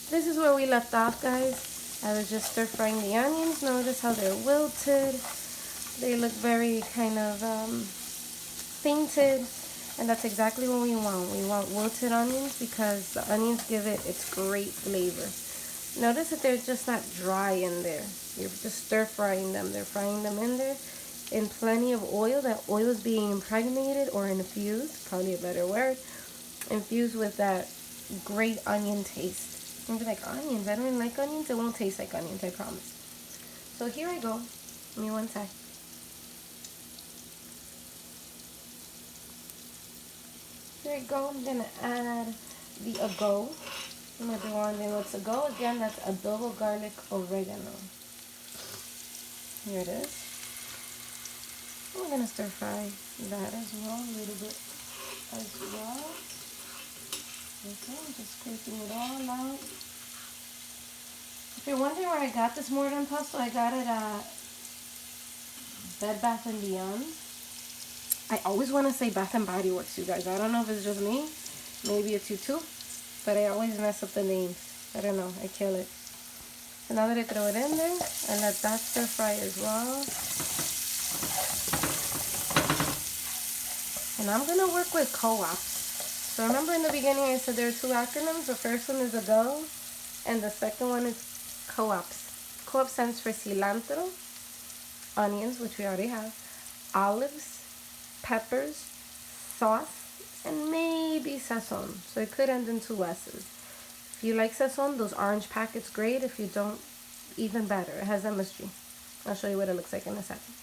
this is where we left off, guys. I was just stir frying the onions. Notice how they're wilted. They look very kind of fainted, and that's exactly what we want. We want wilted onions because the onions give it its great flavor. Notice that they're just not dry in there. You're just stir frying them. They're frying them in there in plenty of oil. That oil is being impregnated or infused, probably a better word, infused with that great onion taste. You'll be like, onions? I don't even like onions. It won't taste like onions, I promise. So here I go. Give me one sec. Here we go. I'm gonna add the ago. I'm gonna be wondering what's ago. Again, that's adobo garlic oregano. Here it is. We're gonna stir fry that as well, a little bit as well. Okay, I'm just scraping it all out. If you're wondering where I got this mortar and pestle, I got it at Bed Bath & Beyond. I always want to say Bath & Body Works, you guys. I don't know if it's just me. Maybe it's you too. But I always mess up the names. I don't know. I kill it. So now that I throw it in there, I let that stir fry as well. And I'm going to work with co-ops. So remember in the beginning I said there are two acronyms. The first one is AGO, and the second one is co-ops. Co-op stands for cilantro, onions, which we already have, olives, peppers, sauce, and maybe sazon. So it could end in two S's. If you like sazon, those orange packets, great. If you don't, even better. It has MSG. I'll show you what it looks like in a second.